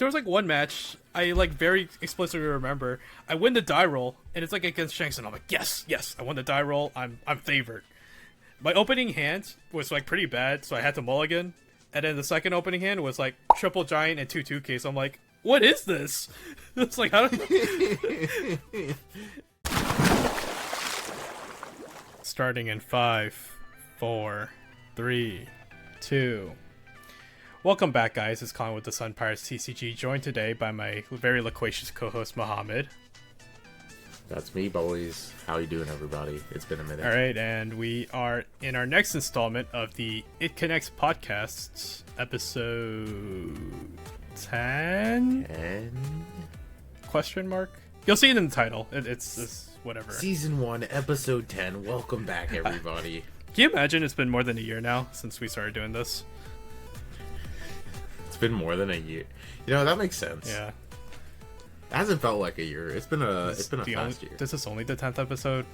there was like one match I like very explicitly remember. I win the die roll, and it's like against Shanks, and I'm like, yes, I won the die roll. I'm favored. My opening hand was like pretty bad, so I had to mulligan. And then the second opening hand was like triple giant and 2-2K. So I'm like, what is this? It's like, how do Starting in 5, 4, 3, 2. Welcome back, guys. It's Colin with the Sun Pirates TCG, joined today by my very loquacious co-host, Mohammed. That's me, boys. How you doing, everybody? It's been a minute. All right, and we are in our next installment of the It Connects podcast, episode 10? 10? Question mark? You'll see it in the title. It's whatever. Season 1, episode 10. Welcome back, everybody. Can you imagine it's been more than a year now since we started doing this? It's been more than a year. You know, that makes sense. Yeah. It hasn't felt like a year. It's been a fast year. This is only the 10th episode.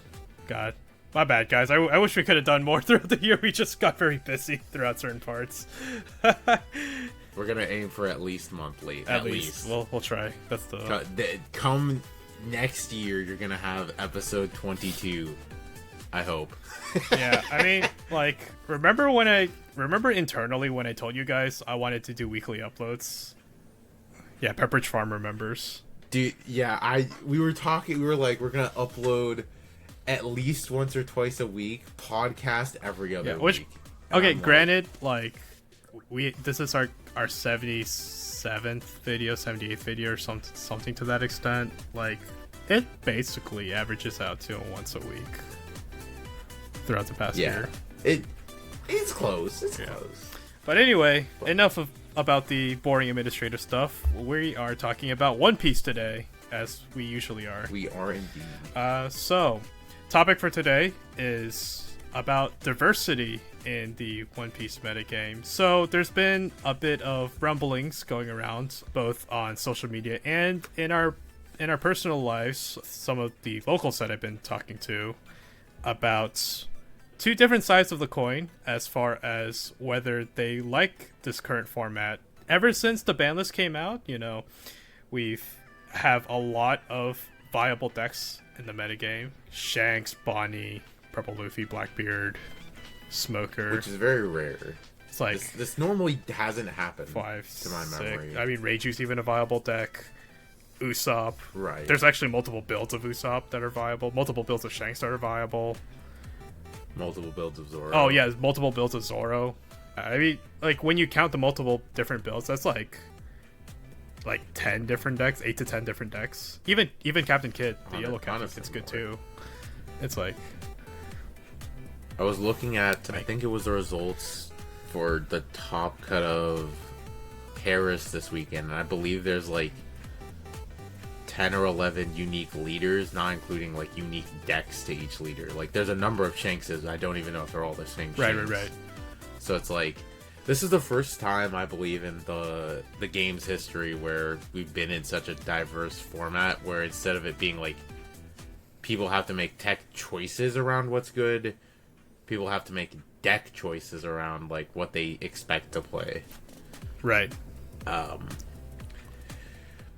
God. My bad, guys. I wish we could have done more throughout the year. We just got very busy throughout certain parts. We're going to aim for at least monthly. At least. We'll try. That's the... Come next year, you're going to have episode 22. I hope. Yeah, I mean, like, remember internally when I told you guys I wanted to do weekly uploads? Yeah, Pepperidge Farm remembers. Dude, yeah, we were like, we're gonna upload at least once or twice a week, podcast every other week. Okay, granted, like, this is our 77th video, 78th video, or something to that extent. Like, it basically averages out to once a week throughout the past year. It's close. It's close. But anyway, enough about the boring administrative stuff. We are talking about One Piece today, as we usually are. We are indeed. So, topic for today is about diversity in the One Piece metagame. So, there's been a bit of rumblings going around, both on social media and in our personal lives. Some of the locals that I've been talking to about two different sides of the coin as far as whether they like this current format. Ever since the ban list came out, you know, have a lot of viable decks in the metagame. Shanks, Bonnie, Purple Luffy, Blackbeard, Smoker. Which is very rare. It's like... This normally hasn't happened, 5, to my memory. I mean, Reiju's even a viable deck. Usopp. Right. There's actually multiple builds of Usopp that are viable. Multiple builds of Shanks that are viable. Multiple builds of Zoro. Oh yeah, multiple builds of Zoro. I mean, like, when you count the multiple different builds, that's like 10 different decks, 8 to 10 different decks. Even Captain Kid, the yellow Captain Kid's good too. It's like, I was looking at, I think it was the results for the top cut of Paris this weekend, and I believe there's like 10 or 11 unique leaders, not including like unique decks to each leader. Like, there's a number of Shankses. I don't even know if they're all the same Shanks. Right. So it's like, this is the first time I believe in the game's history where we've been in such a diverse format, where instead of it being like people have to make tech choices around what's good, people have to make deck choices around like what they expect to play. Right.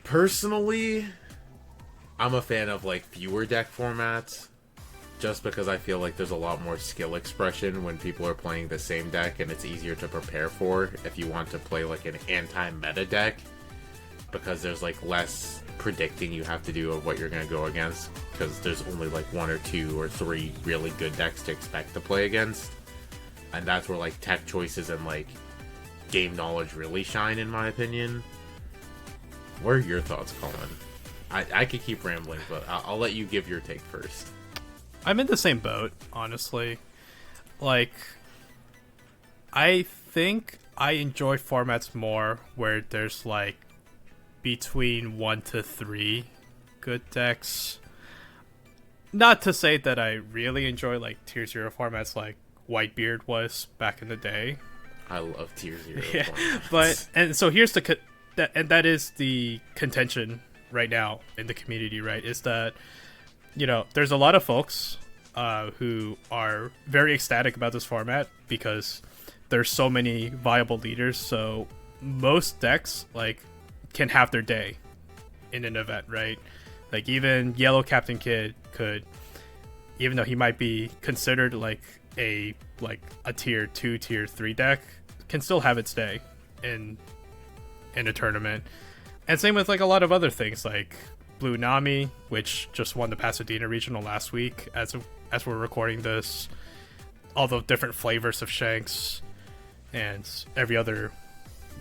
Personally, I'm a fan of like fewer deck formats, just because I feel like there's a lot more skill expression when people are playing the same deck, and it's easier to prepare for if you want to play like an anti-meta deck, because there's like less predicting you have to do of what you're going to go against, because there's only like 1 or 2 or 3 really good decks to expect to play against, and that's where like tech choices and like game knowledge really shine, in my opinion. What are your thoughts, Colin? I could keep rambling, but I'll let you give your take first. I'm in the same boat, honestly. Like, I think I enjoy formats more where there's like between 1 to 3 good decks. Not to say that I really enjoy like tier 0 formats like Whitebeard was back in the day. I love tier 0 yeah, formats. And so here's that is the contention right now in the community, right? Is that, you know, there's a lot of folks who are very ecstatic about this format because there's so many viable leaders. So most decks, like, can have their day in an event, right? Like even Yellow Captain Kid could, even though he might be considered like a tier 2, tier 3 deck, can still have its day in a tournament. And same with like a lot of other things like Blue Nami, which just won the Pasadena regional last week as we're recording this. All the different flavors of Shanks and every other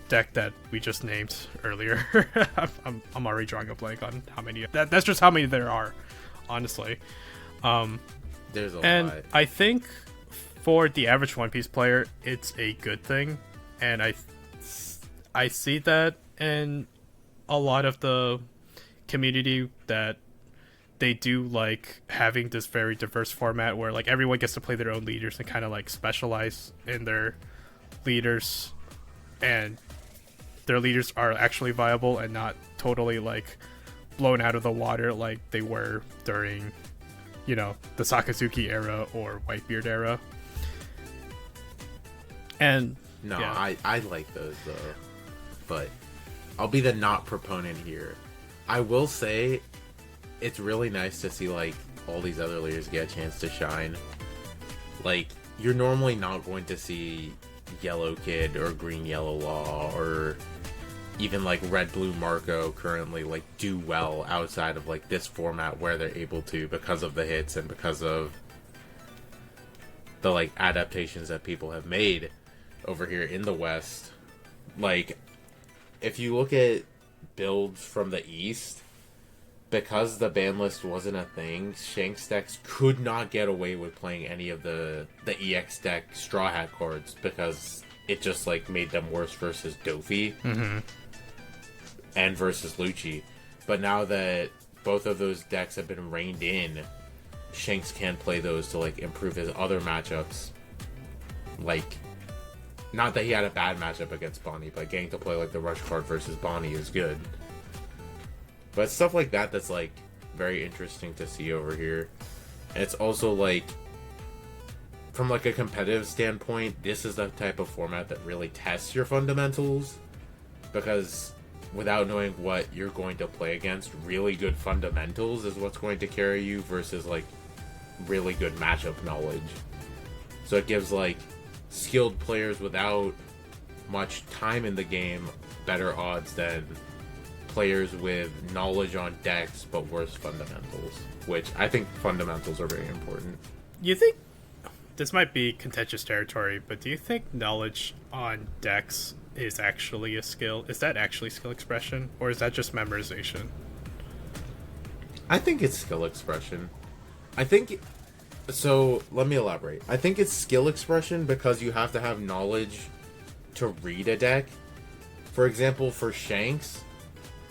deck that we just named earlier. I'm already drawing a blank on how many. That's just how many there are, honestly. There's a lot. And I think for the average One Piece player, it's a good thing, and I see that in a lot of the community that they do like having this very diverse format where like everyone gets to play their own leaders and kind of like specialize in their leaders, and their leaders are actually viable and not totally like blown out of the water like they were during, you know, the Sakazuki era or Whitebeard era. And no, yeah. I like those though, but I'll be the not proponent here. I will say it's really nice to see like all these other leaders get a chance to shine. Like you're normally not going to see Yellow Kid or Green Yellow Law or even like Red Blue Marco currently like do well outside of like this format where they're able to, because of the hits and because of the like adaptations that people have made over here in the West. Like if you look at builds from the East, because the ban list wasn't a thing, Shanks decks could not get away with playing any of the EX deck Straw Hat cards because it just like made them worse versus Dofi and versus Lucci. But now that both of those decks have been reined in, Shanks can play those to like improve his other matchups. Like, not that he had a bad matchup against Bonnie, but getting to play like the Rush card versus Bonnie is good. But stuff like that that's like very interesting to see over here. And it's also like, from like a competitive standpoint, this is the type of format that really tests your fundamentals, because without knowing what you're going to play against, really good fundamentals is what's going to carry you versus like really good matchup knowledge. So it gives like skilled players without much time in the game better odds than players with knowledge on decks but worse fundamentals, which I think fundamentals are very important. You think this might be contentious territory, but do you think knowledge on decks is actually a skill? Is that actually skill expression, or is that just memorization? I think it's skill expression. I think so. Let me elaborate. I think it's skill expression because you have to have knowledge to read a deck. For example, for Shanks,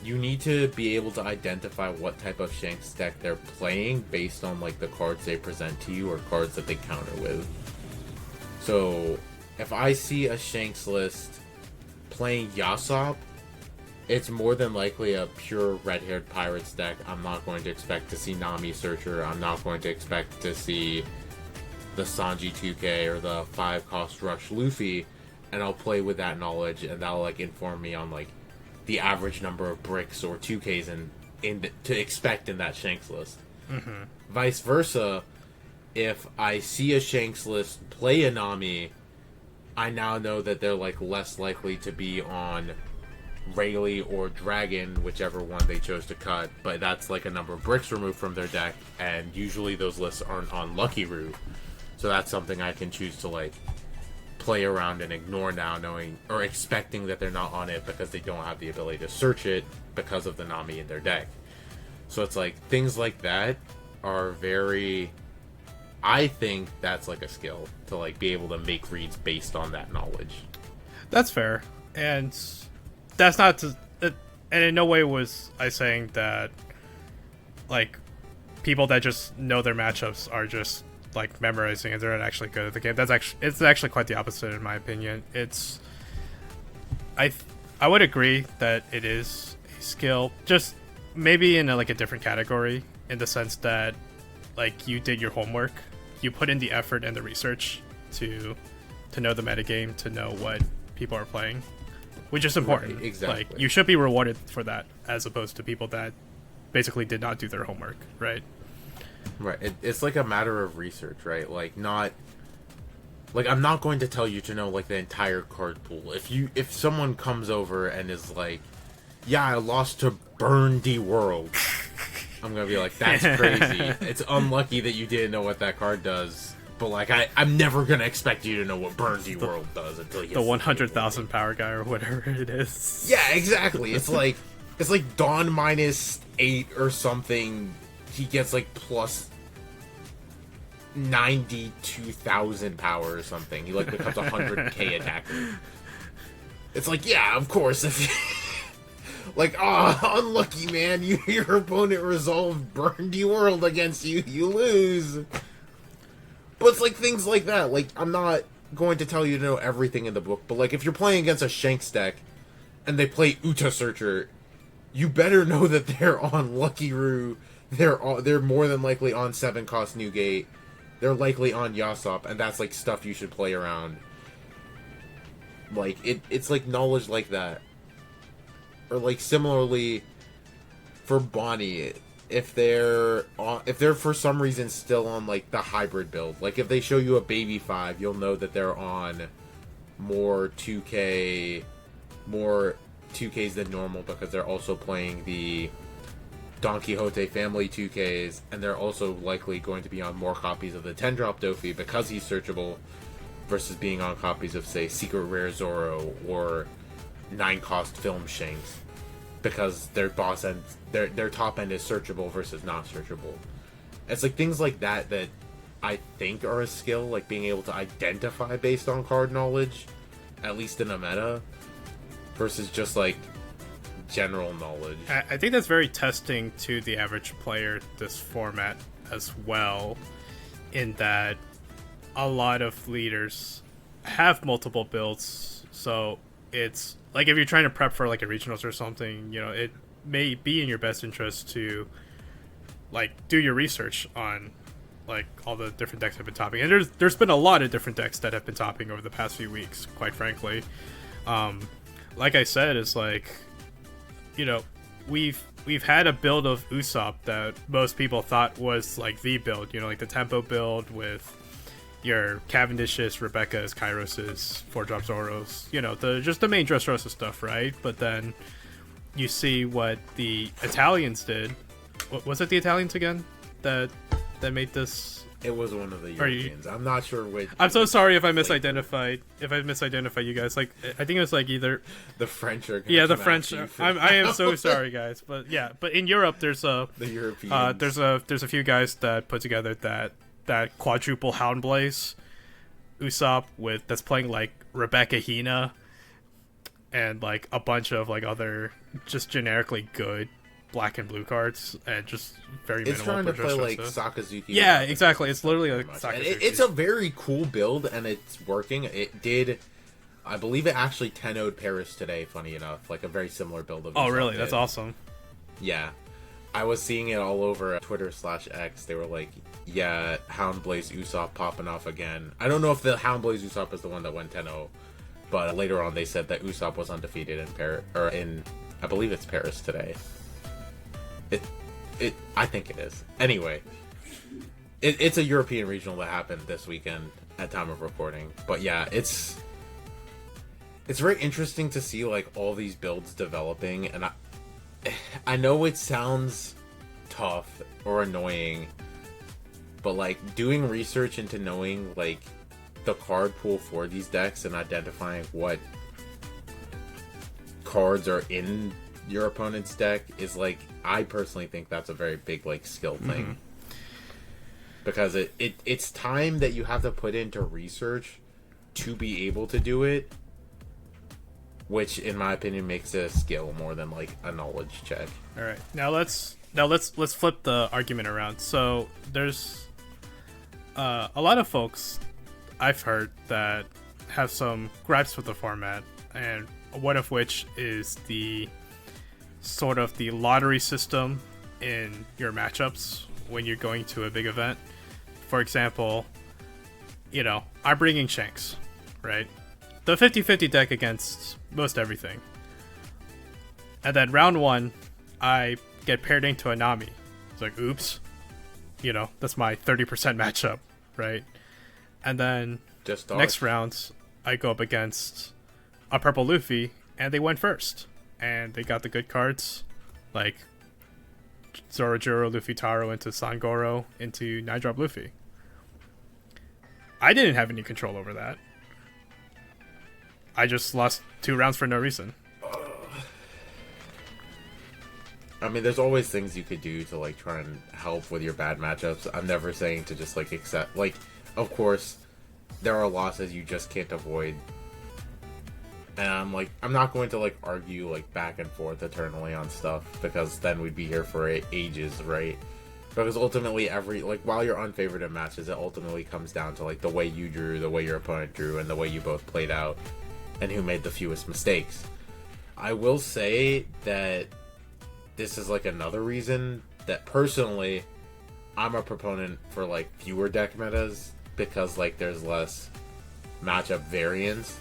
you need to be able to identify what type of Shanks deck they're playing based on like the cards they present to you or cards that they counter with. So if I see a Shanks list playing Yasop, it's more than likely a pure red-haired Pirates deck. I'm not going to expect to see Nami Searcher. I'm not going to expect to see the Sanji 2K or the 5-cost Rush Luffy, and I'll play with that knowledge, and that'll like inform me on like the average number of bricks or 2Ks to expect in that Shanks list. Mm-hmm. Vice versa, if I see a Shanks list play a Nami, I now know that they're like less likely to be on Rayleigh or Dragon, whichever one they chose to cut, but that's like a number of bricks removed from their deck, and usually those lists aren't on Lucky Root, so that's something I can choose to like play around and ignore now, knowing or expecting that they're not on it because they don't have the ability to search it because of the Nami in their deck. So it's like things like that are very, I think that's like a skill to like be able to make reads based on that knowledge. That's fair, and that's not to, and in no way was I saying that like people that just know their matchups are just like memorizing and they're not actually good at the game. It's actually quite the opposite in my opinion. It's I would agree that it is a skill, just maybe in like a different category, in the sense that like you did your homework, you put in the effort and the research to know the metagame, to know what people are playing. which is important. Right, exactly. Like, you should be rewarded for that, as opposed to people that basically did not do their homework, right? Right. It's like a matter of research, right? Like, not... Like, I'm not going to tell you to know, like, the entire card pool. If someone comes over and is like, yeah, I lost to Burn D World, I'm gonna be like, that's crazy. It's unlucky that you didn't know what that card does. But, like, I'm never gonna expect you to know what Burn D World does until you... The 100,000 power guy or whatever it is. Yeah, exactly. It's like Dawn -8 or something. He gets, like, plus 92,000 power or something. He, like, becomes 100k attacker. It's like, yeah, of course. Like, unlucky, man. Your opponent resolved Burn D World against you. You lose. But it's like things like that. Like, I'm not going to tell you to know everything in the book, but, like, if you're playing against a Shanks deck and they play Uta Searcher, you better know that they're on Lucky Roo. They're more than likely on 7-cost Newgate. They're likely on Yasop, and that's, like, stuff you should play around. Like, it's like knowledge like that. Or, like, similarly for Bonnie, if they're for some reason still on, like, the hybrid build, like, if they show you a baby 5, you'll know that they're on more 2Ks than normal, because they're also playing the Don Quixote family 2Ks, and they're also likely going to be on more copies of the 10-drop Dofi because he's searchable, versus being on copies of, say, Secret Rare Zoro or 9-cost Film Shanks, because their boss end, their top end is searchable versus not searchable. It's like things like that I think are a skill, like being able to identify based on card knowledge, at least in a meta, versus just like general knowledge. I think that's very testing to the average player, this format as well, in that a lot of leaders have multiple builds, so it's like if you're trying to prep for like a regionals or something, you know, it may be in your best interest to like do your research on like all the different decks that have been topping. And there's been a lot of different decks that have been topping over the past few weeks, quite frankly. Like I said, it's like, you know, we've had a build of Usopp that most people thought was like the build, you know, like the tempo build with your Cavendishes, Rebecca's, Kairos's, 4-drop Zoros, you know, just the main Dressrosa stuff, right? But then you see what the Italians did. Was it the Italians again that made this? It was one of the Europeans. I'm not sure which. I'm so sorry if I misidentified. If I misidentified you guys, like I think it was like either the French are. Yeah, the French. I am so sorry, guys. But yeah, but in Europe, there's the Europeans. There's a few guys that put together that quadruple Houndblaze Usopp that's playing like Rebecca Hina and like a bunch of like other just generically good black and blue cards, and just very minimal. It's trying to play like Sakazuki. Yeah, exactly. It's literally like Sakazuki. It's a very cool build, and it's working. It did. I believe it actually 10-0'd Paris today, funny enough. Like a very similar build of Oh, really? That's awesome. Yeah. I was seeing it all over Twitter/X. They were like, yeah, Houndblaze Usopp popping off again. I don't know if the Houndblaze Usopp is the one that went 10-0, but later on they said that Usopp was undefeated in Paris, or in, I believe it's Paris today. I think it is. Anyway, it's a European regional that happened this weekend at time of recording. But yeah, it's very interesting to see like all these builds developing, and I know it sounds tough or annoying, but like doing research into knowing like the card pool for these decks and identifying what cards are in your opponent's deck is like, I personally think that's a very big like skill thing. Because it's time that you have to put into research to be able to do it, which in my opinion makes it a skill more than like a knowledge check. All right, now let's flip the argument around. So there's a lot of folks I've heard that have some gripes with the format, and one of which is the sort of the lottery system in your matchups when you're going to a big event. For example, you know, I'm bringing Shanks, right? the 50-50 deck against most everything. And then round 1, I get paired into a Nami. It's like, oops. You know, that's my 30% matchup, right? And then next round, I go up against a purple Luffy, and they went first. And they got the good cards, like Zorojuro, Luffy Taro into Sangoro into 9-drop Luffy. I didn't have any control over that. I just lost 2 rounds for no reason. I mean, there's always things you could do to, like, try and help with your bad matchups. I'm never saying to just, like, accept... Like, of course, there are losses you just can't avoid. And I'm not going to, like, argue, like, back and forth eternally on stuff, because then we'd be here for ages, right? Because ultimately, while you're unfavored in matches, it ultimately comes down to, like, the way you drew, the way your opponent drew, and the way you both played out, and who made the fewest mistakes. I will say that this is, like, another reason that, personally, I'm a proponent for, like, fewer deck metas, because, like, there's less matchup variance.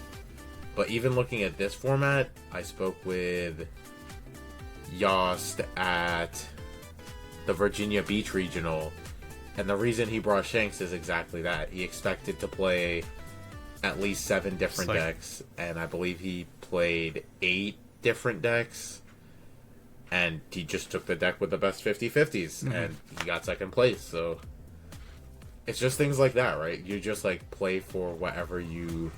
But even looking at this format, I spoke with Yost at the Virginia Beach Regional, and the reason he brought Shanks is exactly that. He expected to play at least 7 different decks, and I believe he played 8 different decks, and he just took the deck with the best 50-50s, and he got second place. So it's just things like that, right? You just, like, play for whatever you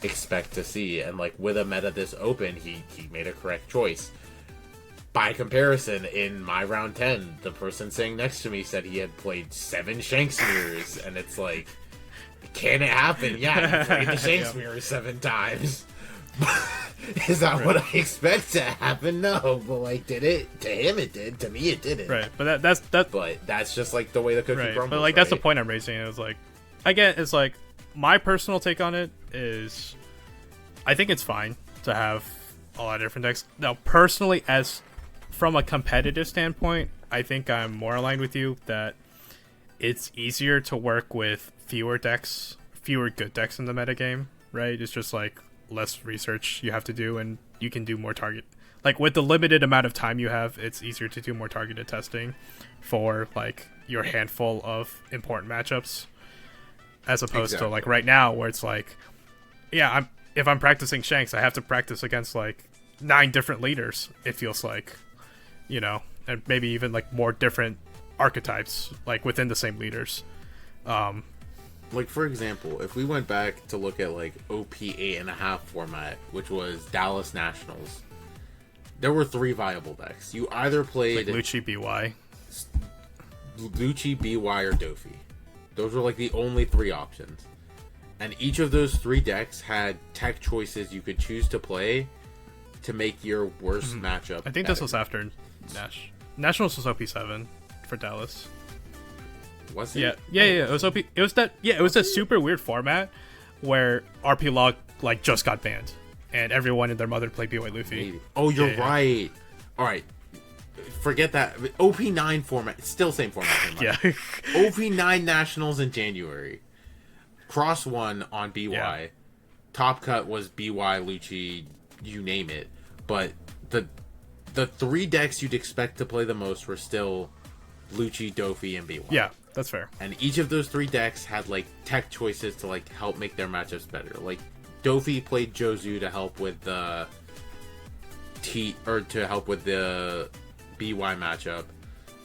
expect to see, and, like, with a meta this open, he made a correct choice. By comparison, in my round 10, the person sitting next to me said he had played 7 Shanks mirrors, and it's like, can it happen? Yeah, he played the Shanks mirrors 7 times. Is that what I expect to happen? No, but, like, did it? To him it did. To me it didn't. Right, but that's just, like, the way the cookie crumbles. But, like, that's the point I'm raising. It was like, again, it's like, my personal take on it is, I think it's fine to have a lot of different decks. Now, personally, as from a competitive standpoint, I think I'm more aligned with you that it's easier to work with fewer good decks in the metagame, right? It's just, like, less research you have to do, and you can do more target. Like, with the limited amount of time you have, it's easier to do more targeted testing for, like, your handful of important matchups, as opposed to, like, right now, where it's like, yeah, if I'm practicing Shanks, I have to practice against, like, 9 different leaders, it feels like, you know, and maybe even, like, more different archetypes, like, within the same leaders. Like, for example, if we went back to look at, like, OP-8.5 format, which was Dallas Nationals, there were 3 viable decks. You either played... Like Lucci, BY. Lucci, BY, or Dofi. Those were, like, the only 3 options. And each of those 3 decks had tech choices you could choose to play to make your worst matchup I think better. This was after Nationals was OP-7 for Dallas. Was it? Yeah. It was OP. It was that. Yeah, it was a super weird format where RP Log, like, just got banned, and everyone and their mother played BY Luffy. Maybe. Oh, you're right. All right. Forget that. OP-9 format. Still same format. Yeah. OP-9 Nationals in January. Cross 1 on BY. Yeah. Top cut was BY, Lucci, you name it. But the 3 decks you'd expect to play the most were still Lucci, Dofi, and BY. Yeah, that's fair. And each of those 3 decks had, like, tech choices to, like, help make their matchups better. Like, Dofi played Jozu to help with the BY matchup.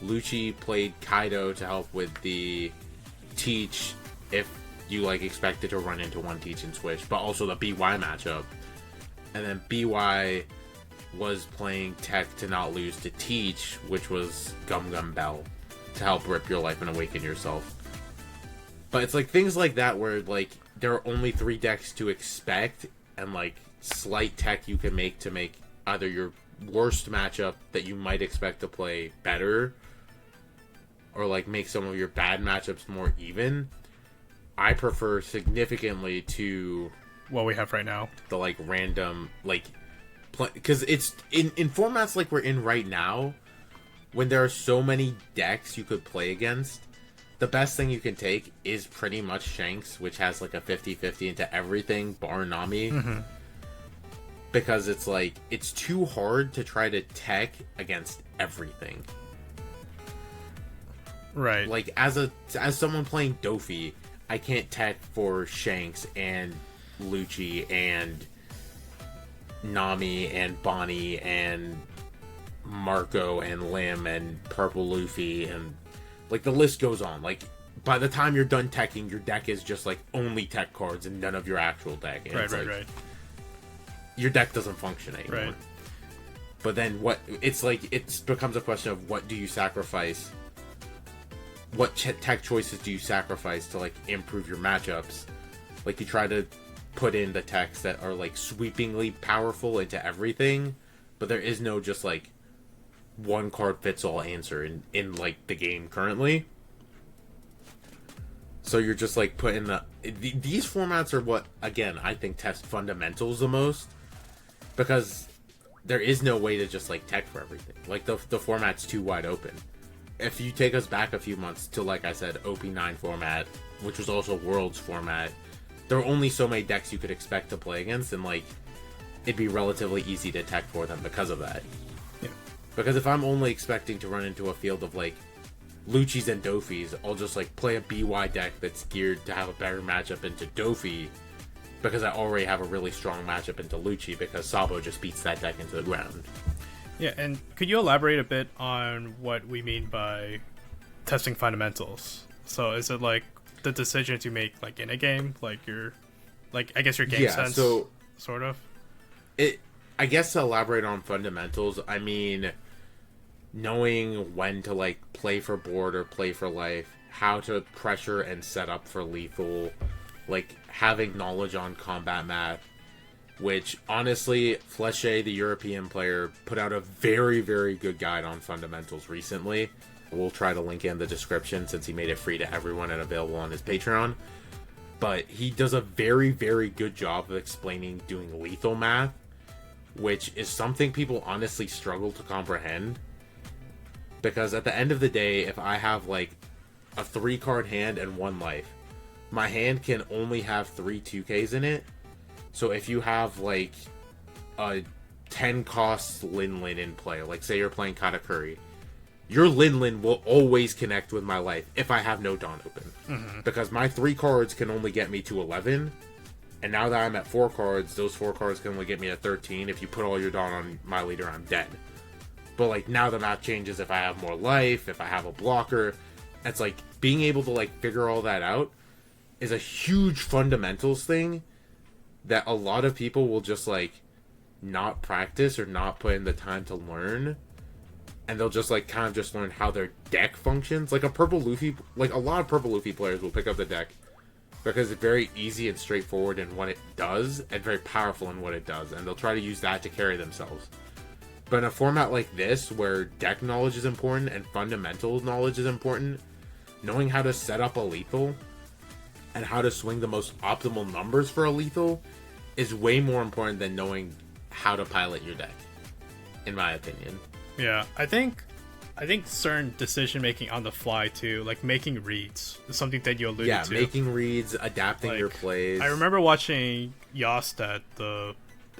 Lucci played Kaido to help with the Teach if you, like, expected to run into one Teach and switch, but also the BY matchup. And then BY was playing tech to not lose to Teach, which was Gum Gum Bell, to help rip your life and awaken yourself. But it's, like, things like that where, like, there are only 3 decks to expect, and, like, slight tech you can make to make either your worst matchup that you might expect to play better, or, like, make some of your bad matchups more even. I prefer significantly to what we have right now. The, like, random, like, because it's in formats like we're in right now, when there are so many decks you could play against, the best thing you can take is pretty much Shanks, which has like a 50-50 into everything bar Nami. Mm-hmm. Because it's like, it's too hard to try to tech against everything. Right. Like, as someone playing Dofi, I can't tech for Shanks and Lucci and Nami and Bonnie and Marco and Lim and Purple Luffy, and like the list goes on. Like, by the time you're done teching, your deck is just like only tech cards and none of your actual deck. And right. Your deck doesn't function anymore. Right. But then it's like, it becomes a question of what do you sacrifice? What tech choices do you sacrifice to like improve your matchups? Like, you try to put in the techs that are like sweepingly powerful into everything, but there is no just like one card fits all answer in like the game currently. So you're just like putting these formats are what, again, I think test fundamentals the most, because there is no way to just like tech for everything. Like, the format's too wide open. If you take us back a few months to, like I said, OP-9 format, which was also Worlds format, there were only so many decks you could expect to play against, and like, it'd be relatively easy to tech for them because of that. Yeah. Because if I'm only expecting to run into a field of like Lucci's and Dofis, I'll just like play a BY deck that's geared to have a better matchup into Dofi, because I already have a really strong matchup into Lucci, because Sabo just beats that deck into the ground. Yeah, and could you elaborate a bit on what we mean by testing fundamentals? So is it like the decisions you make like in a game, like your, like, I guess your game sense, so sort of? I guess to elaborate on fundamentals, I mean knowing when to like play for board or play for life, how to pressure and set up for lethal, like having knowledge on combat math, which honestly, Fleche, the European player, put out a very, very good guide on fundamentals recently. We'll try to link it in the description since he made it free to everyone and available on his Patreon. But he does a very, very good job of explaining doing lethal math, which is something people honestly struggle to comprehend. Because at the end of the day, if I have like a 3-card hand and 1 life, my hand can only have 3 2Ks in it. So if you have like a 10 cost Lin Lin in play, like say you're playing Katakuri, your Lin Lin will always connect with my life if I have no Dawn open. Mm-hmm. Because my 3 cards can only get me to 11, and now that I'm at 4 cards, those 4 cards can only get me to 13. If you put all your Dawn on my leader, I'm dead. But like, now the map changes if I have more life, if I have a blocker. It's like, being able to like figure all that out is a huge fundamentals thing that a lot of people will just like not practice or not put in the time to learn, and they'll just like kind of just learn how their deck functions. Like a Purple Luffy, like a lot of Purple Luffy players will pick up the deck because it's very easy and straightforward in what it does and very powerful in what it does, and they'll try to use that to carry themselves. But in a format like this, where deck knowledge is important and fundamental knowledge is important, knowing how to set up a lethal and how to swing the most optimal numbers for a lethal is way more important than knowing how to pilot your deck, in my opinion. Yeah, I think certain decision making on the fly too, like making reads, is something that you alluded to. Yeah, making reads, adapting your plays. I remember watching Yost at the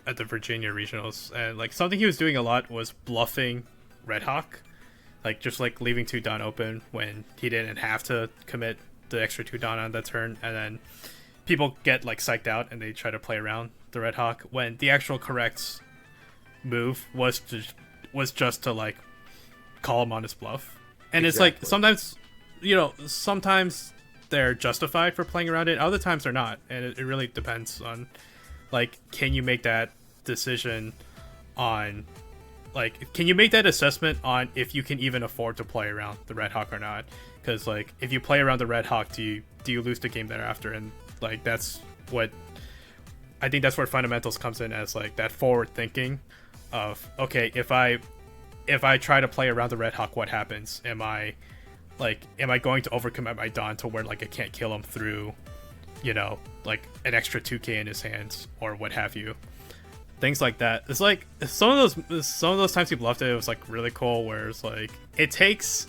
Virginia regionals, and like something he was doing a lot was bluffing Red Hawk, like just like leaving 2 Dawn open when he didn't have to commit the extra 2 Dawn on that turn, and then people get like psyched out and they try to play around the Red Hawk when the actual correct move was just to like call him on his bluff. And exactly. It's like sometimes they're justified for playing around it, other times they're not, and it really depends on like, can you make that decision on, like, can you make that assessment on if you can even afford to play around the Red Hawk or not? Because like, if you play around the Red Hawk, do you lose the game thereafter? And like, that's what I think, that's where fundamentals comes in, as like that forward thinking of, okay, if I try to play around the Red Hawk, what happens? Am I going to overcommit my Dawn to where like I can't kill him through, like an extra 2k in his hands or what have you? Things like that. It's like some of those times he bluffed it was like really cool, where it's like it takes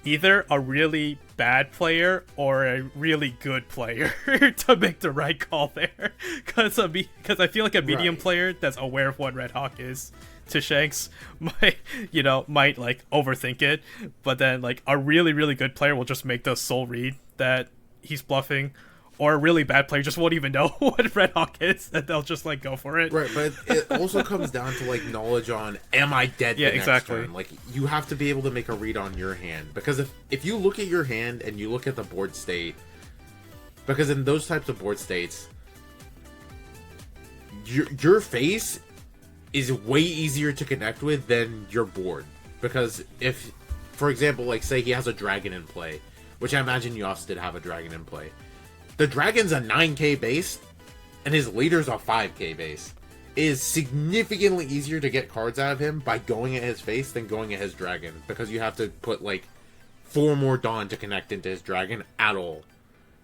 either a really bad player or a really good player to make the right call there. Because I feel like a medium player that's aware of what Red Hawk is to Shanks might like overthink it, but then like a really really good player will just make the sole read that he's bluffing, or a really bad player just won't even know what Red Hawk is, and they'll just like go for it. Right, but it also comes down to like knowledge on, am I dead? Yeah, the next exactly. turn? Like you have to be able to make a read on your hand, because if you look at your hand and you look at the board state, because in those types of board states, your face is way easier to connect with than your board. Because if, for example, like say he has a dragon in play, which I imagine Yoss did have a dragon in play. The dragon's a 9k base, and his leader's a 5k base. It is significantly easier to get cards out of him by going at his face than going at his dragon, because you have to put like 4 more Dawn to connect into his dragon at all.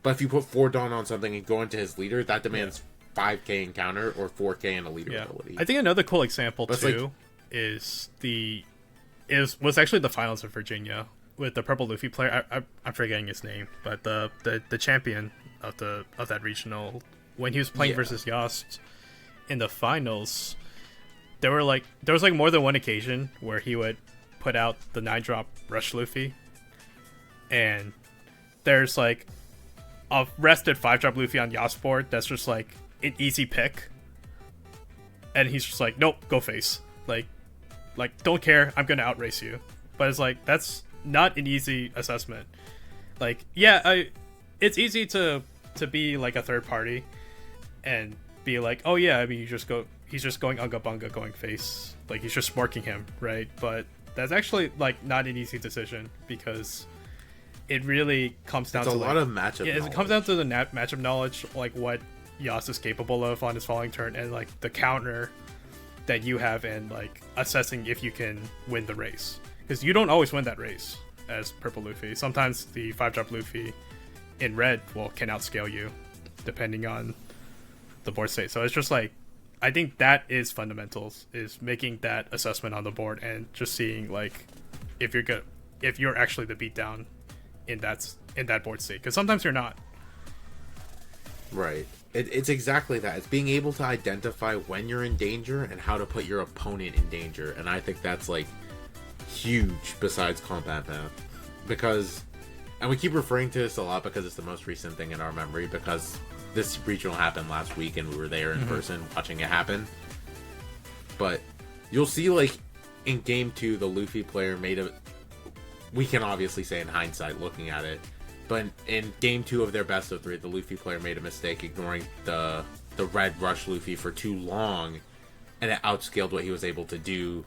But if you put 4 Dawn on something and go into his leader, that demands 5k in counter or 4k in a leader ability. I think another cool example too was actually the finals of Virginia with the purple Luffy player. I'm forgetting his name, but the champion of that regional, when he was playing versus Yost in the finals, there was more than one occasion where he would put out the 9-drop Rush Luffy, and there's like a rested 5-drop Luffy on Yost board that's just like an easy pick, and he's just like, nope, go face, like don't care, I'm gonna outrace you. But it's like, that's not an easy assessment. Like, yeah, it's easy to be like a third party and be like, oh yeah, I mean, he's just going Unga Bunga going face, like he's just smorking him, right? But that's actually like not an easy decision, because it really comes down to a lot of matchup knowledge. It comes down to the matchup knowledge, like what Yas is capable of on his falling turn, and like the counter that you have, and like assessing if you can win the race, because you don't always win that race as purple Luffy. Sometimes the 5-drop Luffy in red can outscale you depending on the board state. So it's just like, I think that is fundamentals, is making that assessment on the board and just seeing like if you're actually the beatdown in that board state, because sometimes you're not. Right. It's exactly that. It's being able to identify when you're in danger and how to put your opponent in danger. And I think that's like huge besides combat math. Because, and we keep referring to this a lot because it's the most recent thing in our memory, because this regional happened last week and we were there in person watching it happen. But you'll see like in game 2, the Luffy player we can obviously say in hindsight looking at it, but in game 2 of their best of 3, the Luffy player made a mistake ignoring the red rush Luffy for too long, and it outscaled what he was able to do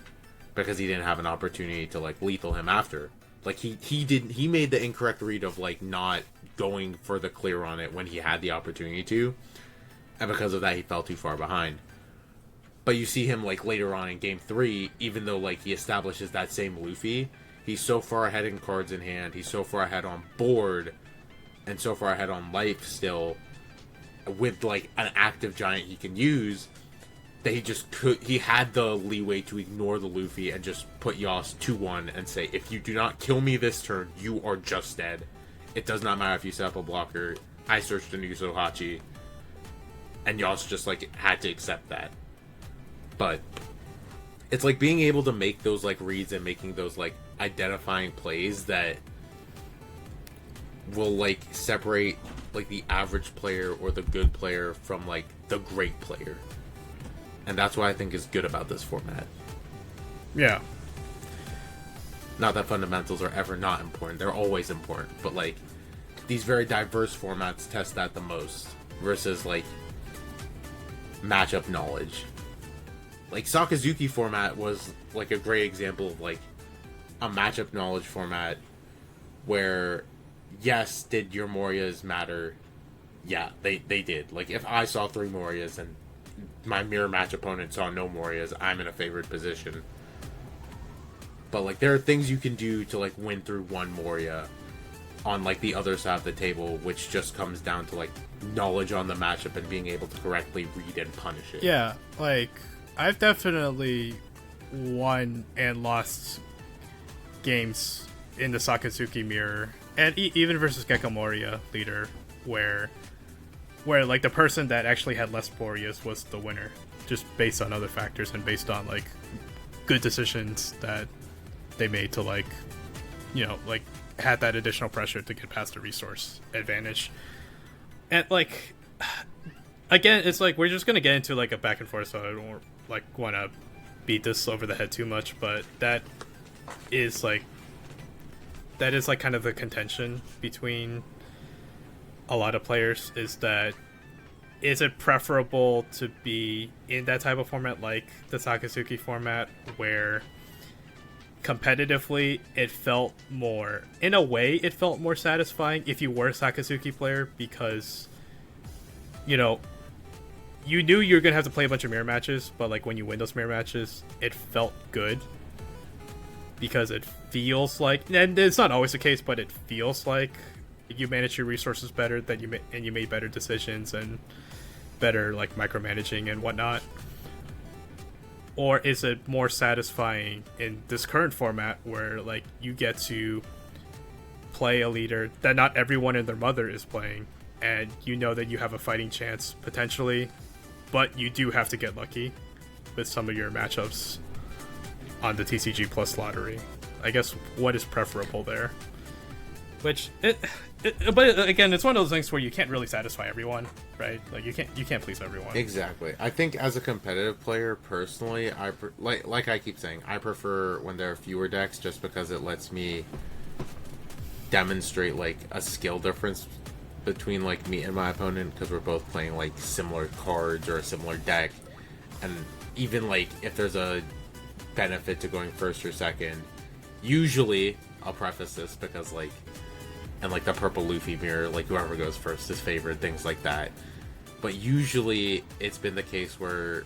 because he didn't have an opportunity to like lethal him after. Like he made the incorrect read of like not going for the clear on it when he had the opportunity to, and because of that he fell too far behind. But you see him like later on in game 3, even though like he establishes that same Luffy, he's so far ahead in cards in hand, he's so far ahead on board, and so far ahead on life still, with like an active giant he can use, that he had the leeway to ignore the Luffy and just put Yas 2-1 and say, if you do not kill me this turn, you are just dead. It does not matter if you set up a blocker. I searched a new Sohachi. And Yas just like had to accept that. But it's like being able to make those like reads and making those like identifying plays that will like separate like the average player or the good player from like the great player. And that's what I think is good about this format. Yeah. Not that fundamentals are ever not important. They're always important. But like these very diverse formats test that the most versus like matchup knowledge. Like Sakazuki format was like a great example of like a matchup knowledge format where, yes, did your Morias matter? Yeah, they did. Like if I saw 3 Morias and my mirror match opponent saw no Morias, I'm in a favored position. But like there are things you can do to like win through one Moria on like the other side of the table, which just comes down to like knowledge on the matchup and being able to correctly read and punish it. Yeah, like I've definitely won and lost games in the Sakazuki mirror, and even versus Gecko Moria leader, where like the person that actually had less Morias was the winner, just based on other factors and based on like good decisions that they made to like, you know, like had that additional pressure to get past the resource advantage. And like, again, it's like we're just gonna get into like a back and forth, so I don't like want to beat this over the head too much, but that is like kind of the contention between a lot of players, is that is it preferable to be in that type of format like the Sakazuki format, where competitively it felt more, in a way it felt more satisfying if you were a Sakazuki player, because you know you knew you were gonna have to play a bunch of mirror matches, but like when you win those mirror matches it felt good, because it feels like, and it's not always the case, but it feels like you managed your resources better, that you made better decisions and better like micromanaging and whatnot. Or is it more satisfying in this current format where like you get to play a leader that not everyone and their mother is playing, and you know that you have a fighting chance potentially, but you do have to get lucky with some of your matchups on the TCG Plus lottery? I guess what is preferable there? But again, it's one of those things where you can't really satisfy everyone, right? Like you can't please everyone. Exactly. I think as a competitive player, personally, like I keep saying, I prefer when there are fewer decks, just because it lets me demonstrate like a skill difference between like me and my opponent, because we're both playing like similar cards or a similar deck, and even like if there's a benefit to going first or second, usually I'll preface this because like, and like the purple Luffy mirror, like whoever goes first is favored, things like that. But usually it's been the case where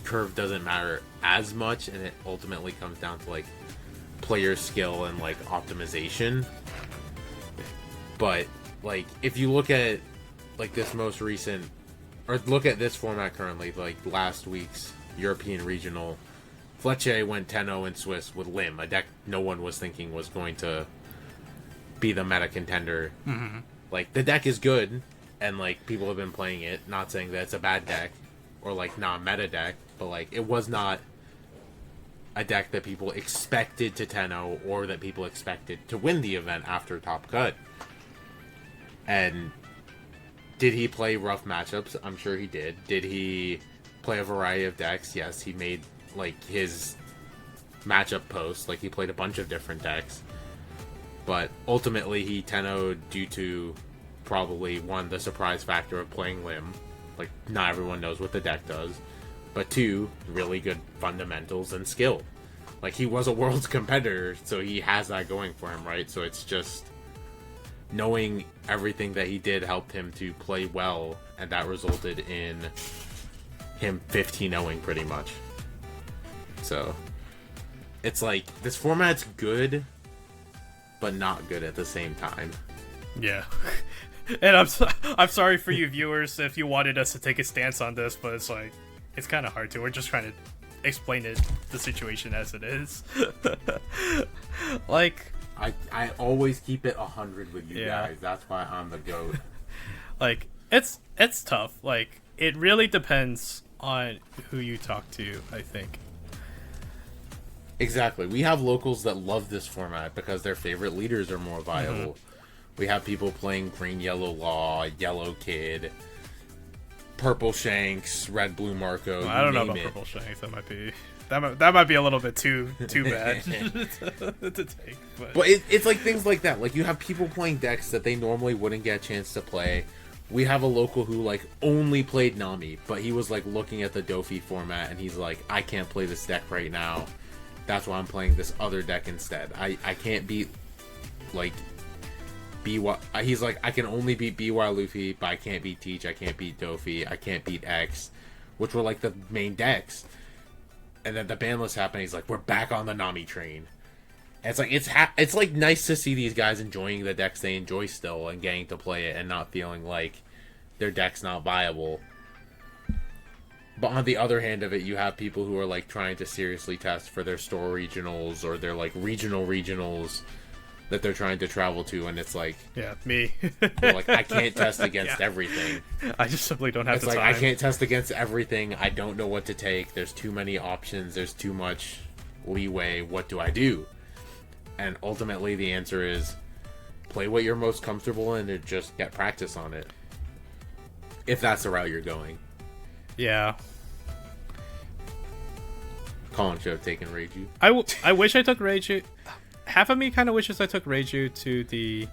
curve doesn't matter as much, and it ultimately comes down to like player skill and like optimization. But like if you look at like this most recent, or look at this format currently, like last week's European regional, Fletcher went 10-0 in Swiss with Lim, a deck no one was thinking was going to be the meta contender. Mm-hmm. Like the deck is good, and like people have been playing it, not saying that it's a bad deck or like non-meta deck, but like it was not a deck that people expected to 10-0 or that people expected to win the event after Top Cut. And did he play rough matchups? I'm sure he did. Did he play a variety of decks? Yes, he made like his matchup posts, like he played a bunch of different decks. But ultimately, he 10-0'd due to probably, one, the surprise factor of playing Lim. Like, not everyone knows what the deck does. But two, really good fundamentals and skill. Like, he was a world's competitor, so he has that going for him, right? So it's just knowing everything that he did helped him to play well, and that resulted in him 15-0ing pretty much. So, it's like, this format's good, but not good at the same time. Yeah. And I'm sorry for you viewers if you wanted us to take a stance on this, but it's like, it's kind of hard to. We're just trying to explain the situation as it is. Like, I always keep it 100 with you guys. That's why I'm the GOAT. Like, it's tough. Like, it really depends on who you talk to, I think. Exactly. We have locals that love this format because their favorite leaders are more viable. Mm-hmm. We have people playing Green Yellow Law, Yellow Kid, Purple Shanks, Red Blue Marco. Well, I don't know about Purple Shanks. That might be a little bit too bad to take. But it's like things like that. Like you have people playing decks that they normally wouldn't get a chance to play. We have a local who like only played Nami, but he was like looking at the Dofi format and he's like, I can't play this deck right now. That's why I'm playing this other deck instead. I can't beat like BY. He's like, I can only beat BY Luffy, but I can't beat Teach. I can't beat Dofi. I can't beat X, which were like the main decks. And then the ban list happened. He's like, we're back on the Nami train. And it's like it's like nice to see these guys enjoying the decks they enjoy still and getting to play it and not feeling like their deck's not viable. But on the other hand of it, you have people who are like trying to seriously test for their store regionals or their like regionals that they're trying to travel to, and it's like, Yeah, me. they're like, I can't test against everything. I just simply don't have It's the like, time. I can't test against everything. I don't know what to take. There's too many options. There's too much leeway. What do I do? And ultimately, the answer is play what you're most comfortable in and just get practice on it. If that's the route you're going. Yeah. Colin should have taken Reiju. I wish I took Reiju. Half of me kind of wishes I took Reiju to the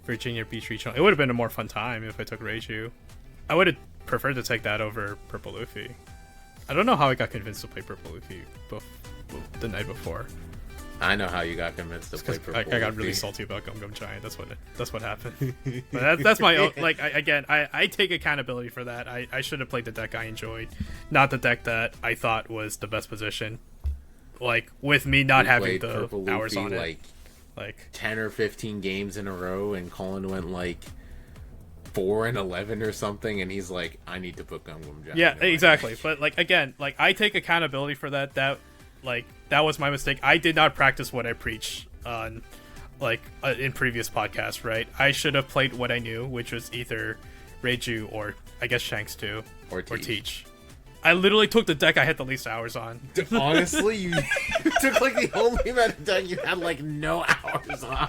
Virginia Beach Regional. It would have been a more fun time if I took Reiju. I would have preferred to take that over Purple Luffy. I don't know how I got convinced to play Purple Luffy the night before. I know how you got convinced to play Purple I got Luffy. really salty about Gum Gum Giant. That's what happened. But that's my own. Like I take accountability for that. I should have played the deck I enjoyed, not the deck that I thought was the best position. Like with me not We having played the Purple hours Luffy, on it. Like 10 or 15 games in a row, and Colin went like 4-11 or something, and he's like, I need to put Gum Gum Giant. yeah, in my exactly. deck. But like again, like I take accountability for that. That was my mistake. I did not practice what I preach on, in previous podcasts. Right? I should have played what I knew, which was either Reiju or I guess Shanks too, Or Teach. I literally took the deck I had the least hours on. Honestly, you took like the only amount of time you had like no hours on,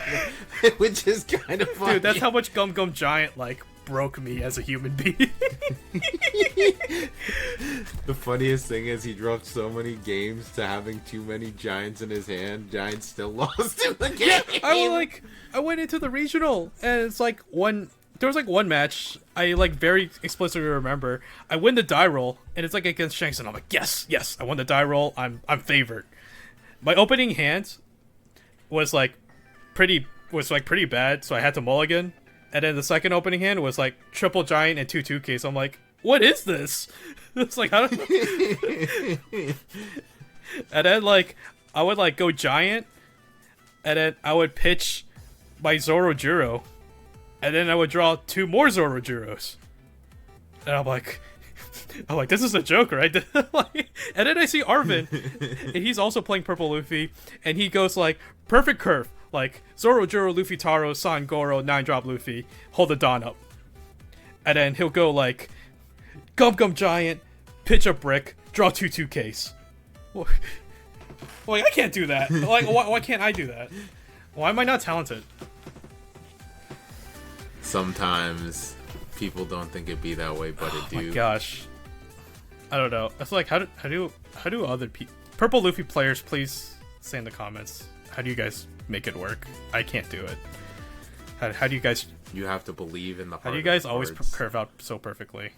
which is kind of funny. Dude, that's how much Gum Gum Giant like broke me as a human being. The funniest thing is he dropped so many games to having too many Giants in his hand. Giants still lost in the game. I went into the regional and it's like there was like one match I like very explicitly remember. I win the die roll and it's like against Shanks and I'm like, yes, I won the die roll. I'm favored. My opening hand was pretty bad, so I had to mulligan. And then the second opening hand was like triple giant and 2/2Ks. I'm like, what is this? It's like, I don't know. And then like I would like go giant, and then I would pitch my Zoro Juro, and then I would draw 2 more Zoro Juros. And I'm like, this is a joke, right? And then I see Arvin, and he's also playing Purple Luffy, and he goes like, perfect curve, like Zoro Juro Luffy Taro San Goro 9-drop Luffy, hold the Dawn up. And then he'll go like, Gum Gum Giant, pitch a brick, draw 2/2Ks. Like, I can't do that. Like, why can't I do that? Why am I not talented? Sometimes people don't think it'd be that way, but it do. Oh my gosh, I don't know. I feel like how do other people, Purple Luffy players, please say in the comments, how do you guys make it work? I can't do it. How do you guys? You have to believe in the heart. How do you guys of always cards. curve out so perfectly?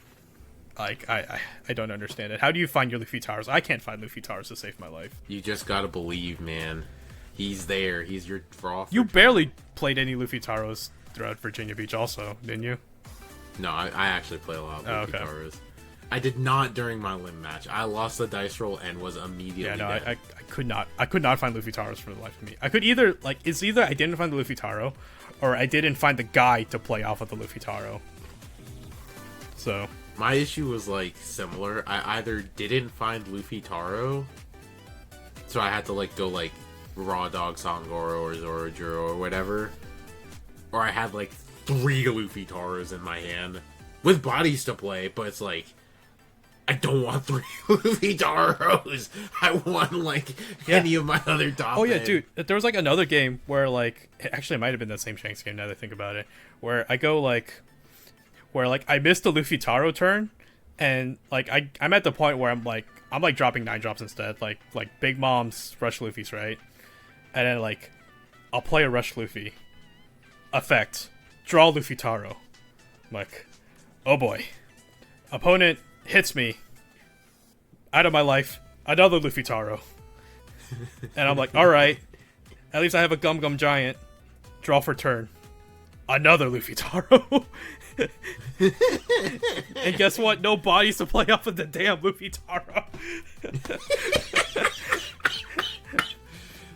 Like I don't understand it. How do you find your Luffy Towers? I can't find Luffy Towers to save my life. You just gotta believe, man. He's there. He's your draw. You barely played any Luffy Taros throughout Virginia Beach, also, didn't you? No, I actually play a lot of Luffy okay. Taros. I did not during my limb match. I lost the dice roll and was immediately Yeah, no, dead. I could not find Luffy Taros for the life of me. I could either it's either I didn't find the Luffy Taro, or I didn't find the guy to play off of the Luffy Taro. So My issue was like similar. I either didn't find Luffy Taro, so I had to like go like Raw Dog Sangoro or Zoro Juro or whatever, or I had like 3 Luffy Taros in my hand with bodies to play, but it's like I don't want 3 Luffy Taros. I want like any of my other top. oh yeah, end. dude, there was like another game where like actually it might have been that same Shanks game now that I think about it, where I go like where like I missed the Luffy Taro turn, and like I'm at the point where I'm like dropping 9-drops instead, like Big Mom's Rush Luffy's, right? And then like I'll play a Rush Luffy effect, draw Luffy Taro. I'm like, oh boy, opponent hits me out of my life, another Luffy Taro. And I'm like, alright, at least I have a Gum Gum Giant, draw for turn, another Luffy Taro. And guess what? No bodies to play off of the damn Luffy Taro.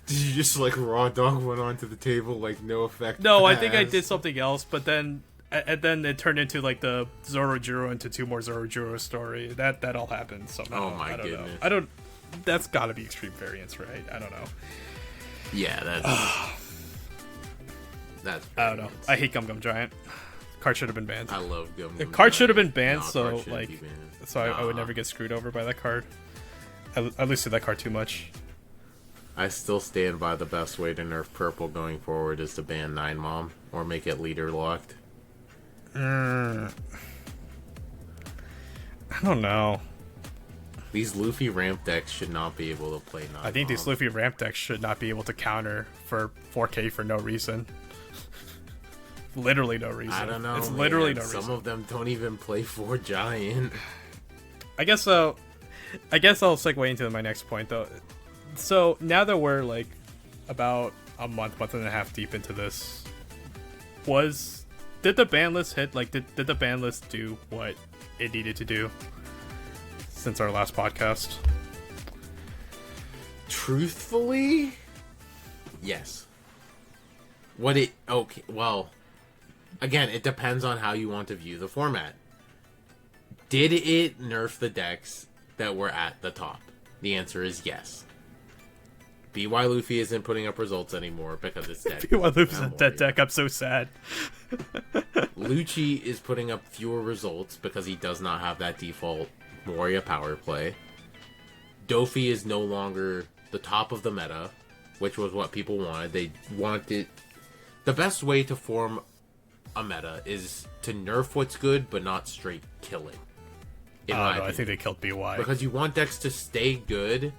Did you just like Raw Dog went onto the table like no effect? No, I think I did something else, but then it turned into like the Zoro Juro into 2 more Zoro Juro story. That all happened somehow. Oh my I don't goodness. know. That's gotta be extreme variance, right? I don't know. Yeah, that's. That's I don't know. brilliant. I hate Gum Gum Giant. Card should have been banned. I love Gum The Gum card should have been Giant. banned, Nah, so card shouldn't like, be banned. so I would Nah. never get screwed over by that card. I lose to that card too much. I still stand by the best way to nerf purple going forward is to ban 9 Mom or make it leader locked. I don't know. These Luffy ramp decks should not be able to play 9 I think these Mom. Luffy ramp decks should not be able to counter for 4K for no reason. Literally no reason. I don't know. It's man. literally no Some reason. of them don't even play 4 Giant. I guess so. I guess I'll segue into my next point though. So now that we're like about a month and a half deep into this, did the ban list hit? Like, did the ban list do what it needed to do since our last podcast? Truthfully, yes. Okay, well, again, it depends on how you want to view the format. Did it nerf the decks that were at the top? The answer is yes. BY Luffy isn't putting up results anymore because it's dead. BY Luffy's a dead deck. I'm so sad. Lucci is putting up fewer results because he does not have that default Moria power play. Dofi is no longer the top of the meta, which was what people wanted. They wanted... The best way to form a meta is to nerf what's good, but not straight kill it. In my I opinion. think they killed BY. Because you want decks to stay good,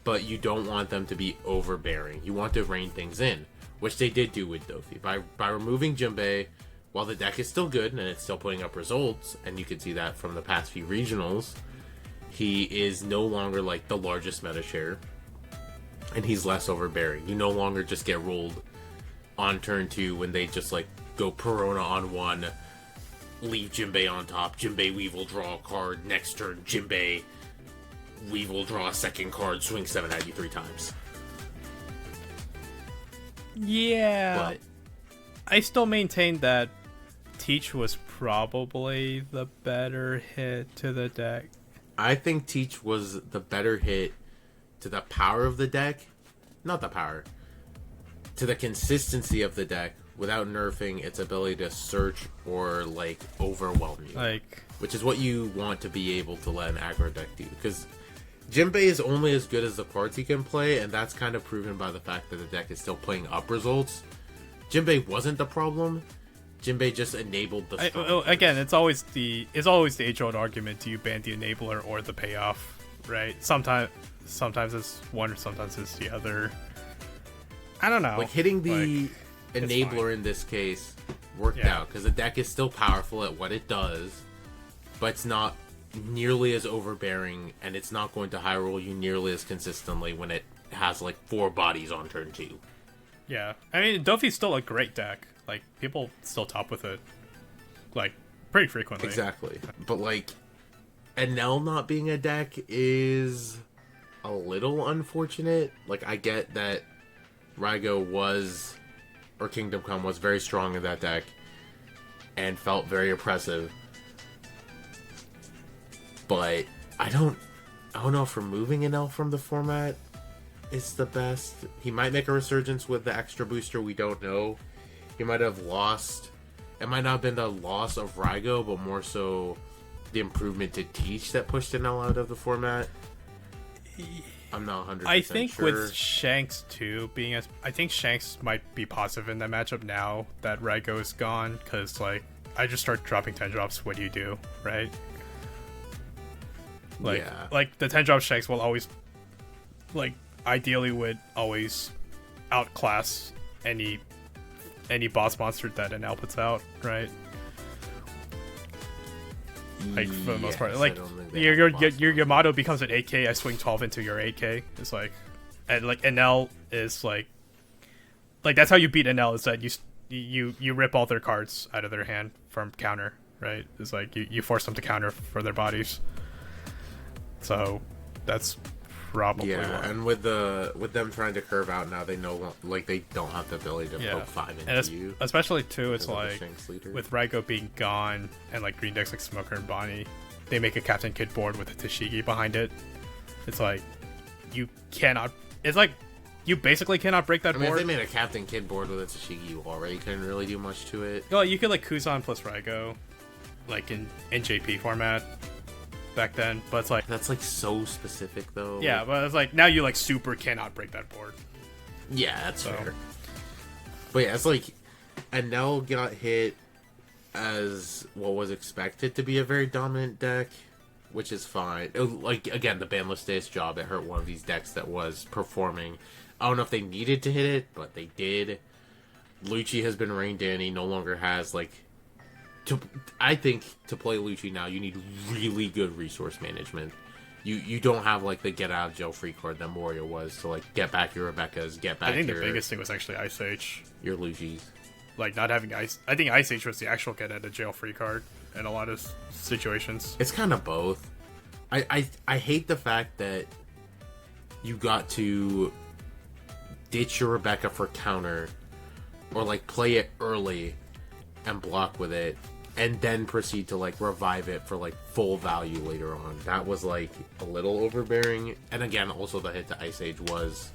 but you don't want them to be overbearing. You want to rein things in, which they did do with Dofi. By removing Jinbei, while the deck is still good and it's still putting up results, and you can see that from the past few regionals, he is no longer like the largest meta share, and he's less overbearing. You no longer just get rolled on turn 2 when they just like go Perona on 1, leave Jinbei on top, Jinbei Weevil draw a card, next turn Jinbei Weevil draw a second card, swing 7 at you 3 times. Yeah. But I still maintain that Teach was probably the better hit to the deck. I think Teach was the better hit to the power of the deck. Not the power. To the consistency of the deck without nerfing its ability to search or, like, overwhelm you. Like, Which is what you want to be able to let an aggro deck do. Because Jinbei is only as good as the cards he can play, and that's kind of proven by the fact that the deck is still playing up results. Jinbei wasn't the problem. Jinbei just enabled the strong again, cards. it's always the age-old argument: do you ban the enabler or the payoff? Right? Sometimes it's one, or sometimes it's the other. I don't know. Like, hitting the Like, it's fine. enabler in this case worked Yeah. out because the deck is still powerful at what it does, but it's not nearly as overbearing, and it's not going to high roll you nearly as consistently when it has like 4 bodies on turn 2. Yeah, I mean, Dofi's still a great deck. Like, people still top with it, like, pretty frequently. Exactly. But like, Enel not being a deck is a little unfortunate. Like, I get that Raigo was, or Kingdom Come was very strong in that deck and felt very oppressive. But I don't know if removing Enel from the format is the best. He might make a resurgence with the extra booster, we don't know. He might have lost. It might not have been the loss of Raigo, but more so the improvement to Teach that pushed Enel out of the format. I'm not 100% I think sure. with Shanks too being as, I think Shanks might be positive in that matchup now that Raigo is gone, because like I just start dropping 10 drops. What do you do, right? Like, Yeah. like the 10 drop Shanks will always, like, ideally would always outclass any boss monster that Enel puts out, right? Like, for the most part, Yes, like I don't think they your have boss Yamato becomes an 8K. I swing 12 into your 8K. It's like, and like Enel is like that's how you beat Enel, is that you rip all their cards out of their hand from counter, right? It's like you force them to counter for their bodies. So that's probably why. and with them trying to curve out now, they they don't have the ability to poke 5 into and you. especially too, it's because of the like Shanks leader. with Raigo being gone and like green decks like Smoker and Bonnie, they make a Captain Kid board with a Tashigi behind it. It's like you cannot. It's like you basically cannot break that I mean, board. if they made a Captain Kid board with a Tashigi, you already couldn't really do much to it. Well, you could like Kuzan plus Raigo, like in JP format back then, but it's like That's like so specific though. yeah, but it's like now you like super cannot break that board. Yeah, that's So- fair. But yeah, it's like Enel got hit as what was expected to be a very dominant deck, which is fine. Like, again, the banless day's job, it hurt one of these decks that was performing. I don't know if they needed to hit it, but they did. Lucci has been reined in. He no longer has, like... I think to play Lucci now, you need really good resource management. You don't have, like, the get out of jail free card that Moria was to, like, get back your Rebekahs, get back I think your... the biggest thing was actually Ice Age. Your Luccis. Like not having Ice. I think Ice Age was the actual get out of jail free card in a lot of situations. It's kind of both. I hate the fact that you got to ditch your Rebekah for counter, or like play it early and block with it, and then proceed to like revive it for like full value later on. That was like a little overbearing. And again, also the hit to Ice Age was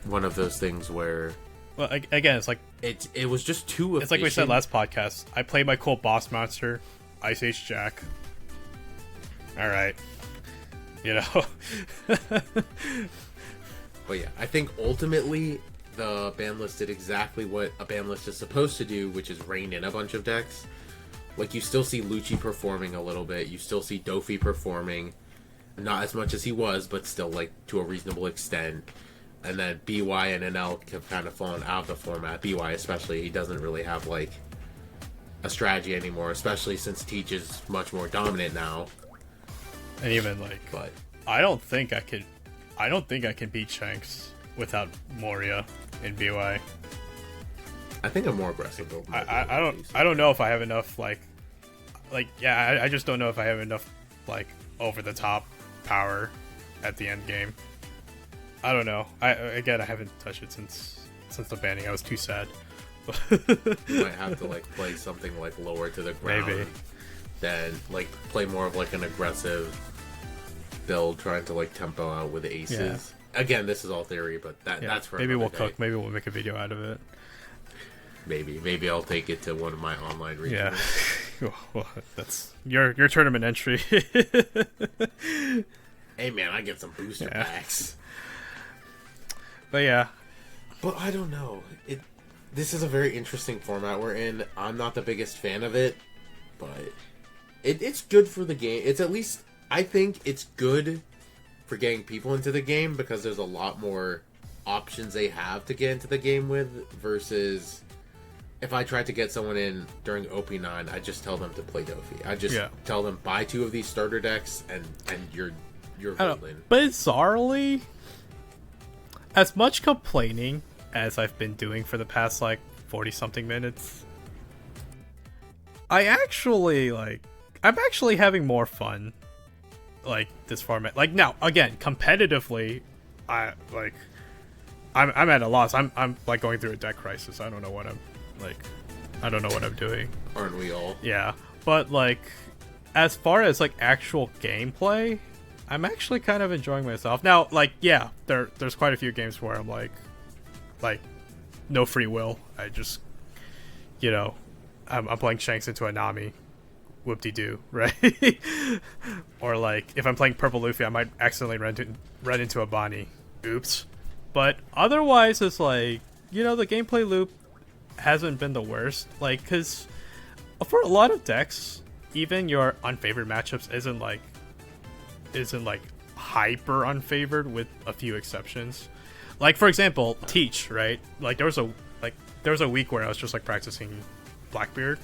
one of those things where Well, again, it's like it was just too efficient. it's like we said last podcast. I played my cool boss monster, Ice Age Jack. All right, you know. But yeah, I think ultimately the ban list did exactly what a ban list is supposed to do, which is rein in a bunch of decks. Like, you still see Lucci performing a little bit. You still see Dofi performing. Not as much as he was, but still, like, to a reasonable extent. And then BY and NL have kind of fallen out of the format. BY especially, he doesn't really have, like, a strategy anymore, especially since Teach is much more dominant now. And even like, But I don't think I can beat Shanks without Moria in BY. I think a more aggressive build. I don't know if I have enough yeah, I just don't know if I have enough like over the top power at the end game. I don't know. I haven't touched it since the banning. I was too sad. You might have to like play something like lower to the ground. Maybe. Then like play more of like an aggressive build, trying to like tempo out with aces. Again, this is all theory, but that's for maybe we'll another day. cook. Maybe we'll make a video out of it. Maybe I'll take it to one of my online regions. Yeah. Well, that's your tournament entry. Hey man, I get some booster packs. But yeah, But I don't know. This is a very interesting format we're in. I'm not the biggest fan of it, but it's good for the game. It's at least, I think it's good for getting people into the game because there's a lot more options they have to get into the game with versus if I tried to get someone in during OP-9, I just tell them to play Dofi. I just tell them buy 2 of these starter decks and you're golden. bizarrely, as much complaining as I've been doing for the past like 40 something minutes, I'm actually having more fun like this format. Like now, again, competitively, I'm at a loss. I'm like going through a deck crisis. I don't know what I'm doing. Aren't we all? Yeah, but like as far as like actual gameplay, I'm actually kind of enjoying myself. Now, like, yeah, there's quite a few games where I'm like no free will. I just, I'm playing Shanks into a Nami. Whoop-de-doo, right? Or like, if I'm playing Purple Luffy, I might accidentally run into a Bonnie. Oops. But otherwise, it's like, the gameplay loop hasn't been the worst. Like, because for a lot of decks, even your unfavored matchups isn't like hyper unfavored with a few exceptions. Like, for example, Teach, right? Like, there was a week where I was just like practicing Blackbeard,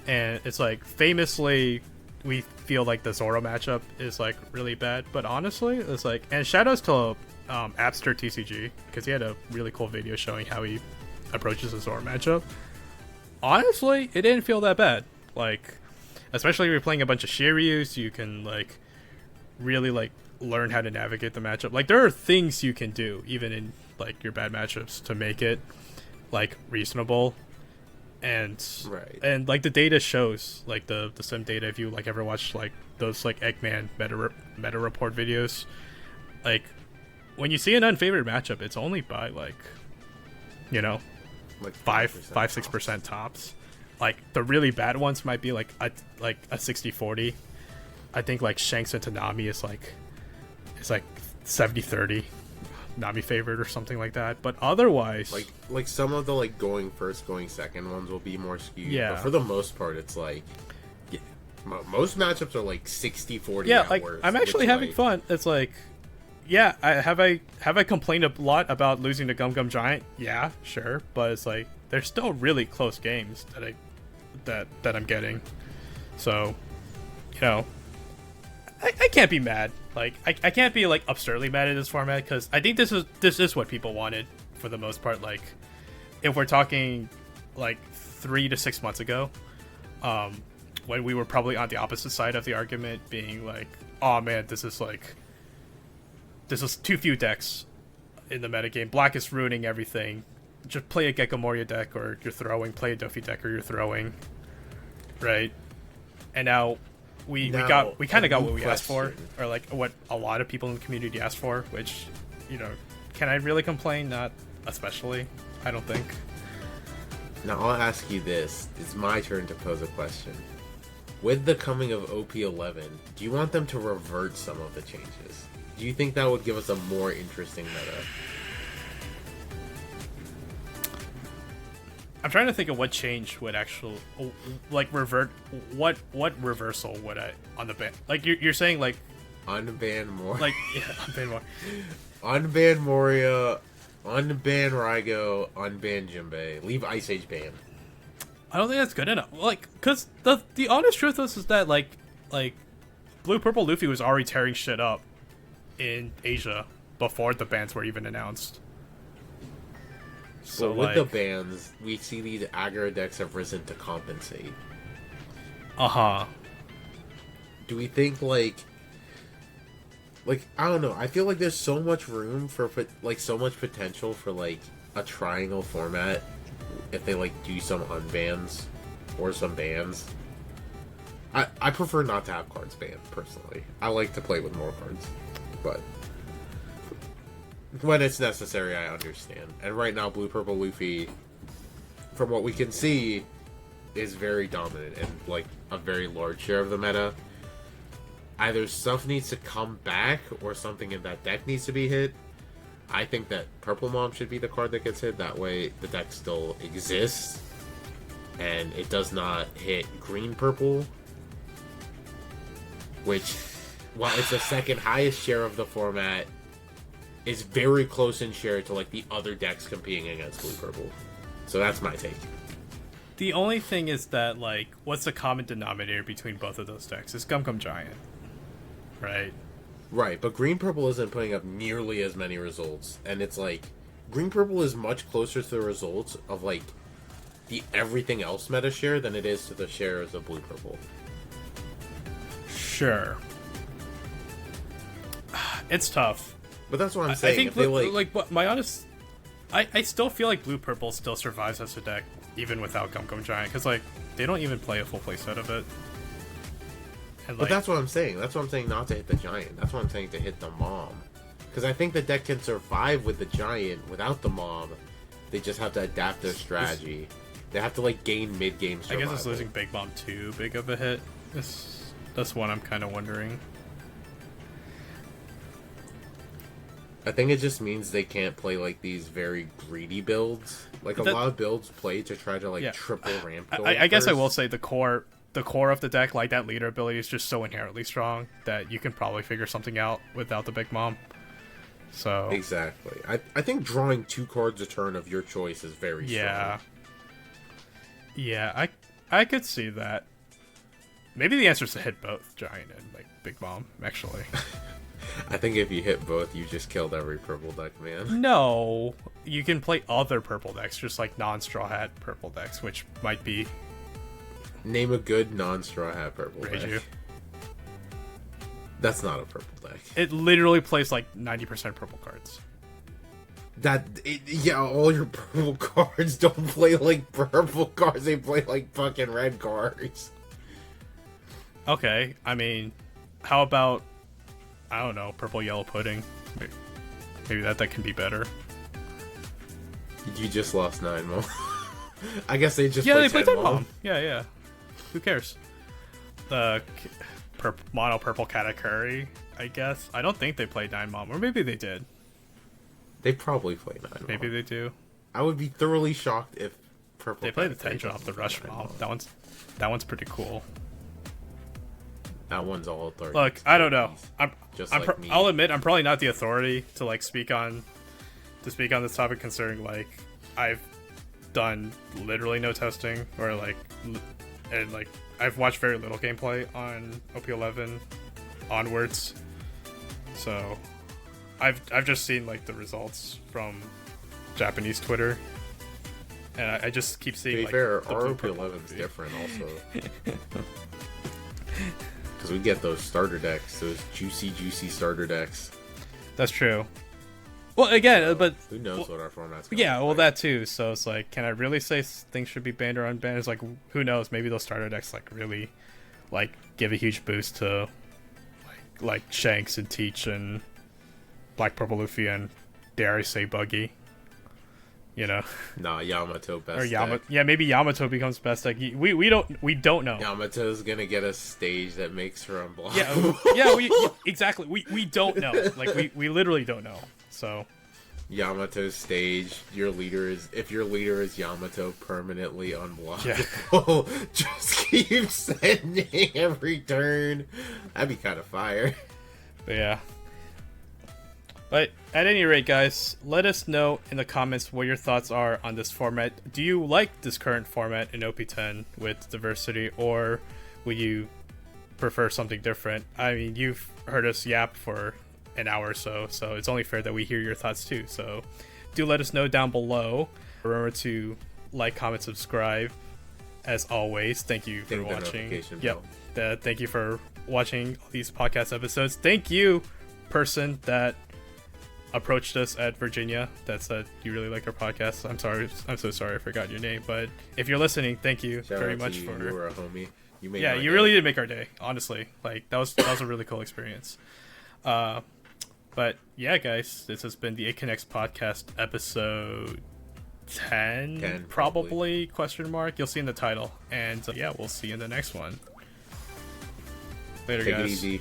and it's like famously we feel like the Zoro matchup is like really bad, but honestly, it's like, and shoutouts to Abster TCG because he had a really cool video showing how he approaches the Zoro matchup. Honestly, it didn't feel that bad. Like, especially if you're playing a bunch of Shiryus, you can like really like learn how to navigate the matchup. Like, there are things you can do even in like your bad matchups to make it like reasonable. And and like the data shows, like the sim data, if you like ever watched like those like Eggman meta report videos, like when you see an unfavored matchup, it's only by like, you know, Like 5-6% tops. Like the really bad ones might be like a 60-40. I think like Shanks and Tanami is like 70-30. Nami favored or something like that, but otherwise like some of the like going first, going second ones will be more skewed. Yeah. But for the most part, it's like most matchups are like 60-40. yeah, at like worst, I'm actually which, having like, fun. It's like, yeah, I complained a lot about losing to Gum Gum Giant. Yeah, sure, but it's like there's still really close games that I'm getting. So, you know, I can't be mad. Like I can't be like absurdly mad at this format because I think this is what people wanted for the most part. Like if we're talking like 3 to 6 months ago, when we were probably on the opposite side of the argument, being like, oh man, this is too few decks in the metagame. Black is ruining everything. Just play a Gecko Moria deck or you're throwing. Play a Dofi deck or you're throwing. Right? And now we kind of got what we asked for, or like what a lot of people in the community asked for, which, you know, can I really complain? Not especially, I don't think. Now I'll ask you this. It's my turn to pose a question. With the coming of OP-11, do you want them to revert some of the changes? Do you think that would give us a more interesting meta? I'm trying to think of what change would actually like revert. What reversal would I on the ban? Like you're saying like Unban Moria. like yeah, unban Moria. Unban Moria. Unban Raigo. Unban Jinbei. Leave Ice Age banned. I don't think that's good enough. Like, cause the honest truth is that like Blue Purple Luffy was already tearing shit up in Asia before the bans were even announced. So with like, the bans, we see these aggro decks have risen to compensate. Do we think like I don't know? I feel like there's so much room for like so much potential for like a triangle format if they like do some unbans or some bans. I prefer not to have cards banned personally. I like to play with more cards, but when it's necessary, I understand. And right now, Blue Purple Luffy, from what we can see, is very dominant and like a very large share of the meta. Either stuff needs to come back or something in that deck needs to be hit. I think that Purple Mom should be the card that gets hit. That way, the deck still exists and it does not hit Green Purple, which, while it's the second highest share of the format, is very close in share to like the other decks competing against Blue Purple. So that's my take. the only thing is that like, what's the common denominator between both of those decks? It's Gum Gum Giant, right? Right, but Green Purple isn't putting up nearly as many results, and it's like Green Purple is much closer to the results of like the everything else meta share than it is to the shares of Blue Purple. Sure. It's tough. But that's what I'm saying. I think if they, but my honest, I still feel like Blue Purple still survives as a deck even without Gum Gum Giant, because like they don't even play a full play set of it. And, but that's what I'm saying. That's what I'm saying. Not to hit the Giant. That's what I'm saying, to hit the Mom. Because I think the deck can survive with the Giant without the Mom. They just have to adapt their strategy. They have to like gain mid game survival. I guess it's losing Big Mom too big of a hit. That's what I'm kind of wondering. I think it just means they can't play like these very greedy builds. Like a lot of builds play to try to like triple ramp. I guess I will say the core of the deck, like that leader ability, is just so inherently strong that you can probably figure something out without the Big Mom. So exactly, I think drawing 2 cards a turn of your choice is very strong. Yeah, I could see that. Maybe the answer is to hit both Giant and like Big Mom, actually. I think if you hit both, you just killed every purple deck, man. No, you can play other purple decks, just like non-Straw Hat purple decks, which might be... Name a good non-Straw Hat purple Reiju. deck. That's not a purple deck. It literally plays like 90% purple cards. All your purple cards don't play like purple cards. They play like fucking red cards. Okay, I mean, how about, I don't know, purple yellow pudding? maybe that can be better. You just lost 9 Mom. I guess they just they played played 10 Mom. Yeah. Who cares? The mono purple Katakuri, I guess. I don't think they played 9 Mom, or maybe they did. They probably played 9 Mom. Maybe they do. I would be thoroughly shocked if purple. They played the 10 drop, the Rush Mom. That one's pretty cool. That one's all 30. Look, I don't know. Me. I'll admit I'm probably not the authority to like speak on this topic, considering like I've done literally no testing, or and I've watched very little gameplay on OP-11 onwards. So I've just seen like the results from Japanese Twitter, and I just keep seeing. To be like, fair, the our blue OP-11 is different also. Because we get those starter decks, those juicy starter decks. That's true. Well, again, but who knows what our format's going to yeah, be well, like. that too. So it's like, can I really say things should be banned or unbanned? It's like, who knows? Maybe those starter decks like really like give a huge boost to like Shanks and Teach and Black Purple Luffy and dare I say Buggy. You know, Nah, Yamato best or deck. Yeah, maybe Yamato becomes best deck. We don't know. Yamato's gonna get a stage that makes her unblockable. Exactly. We don't know. Like we literally don't know. So Yamato's stage. If your leader is Yamato, permanently unblockable. Yeah. Just keep sending every turn. That'd be kind of fire. But yeah. But at any rate, guys, let us know in the comments what your thoughts are on this format. Do you like this current format in OP-10 with diversity, or would you prefer something different? I mean, you've heard us yap for an hour or so it's only fair that we hear your thoughts too. So do let us know down below. Remember to like, comment, subscribe. As always, thank you for watching. Thank you for watching these podcast episodes. Thank you, person that approached us at Virginia that said you really like our podcast. I'm so sorry I forgot your name, but if you're listening, thank you very much for. You were a homie. You made you really did make our day. Honestly, like that was a really cool experience. But yeah, guys, this has been the Ichinose podcast episode 10 probably question mark. You'll see in the title, and yeah, we'll see you in the next one. Later, Take guys. it easy.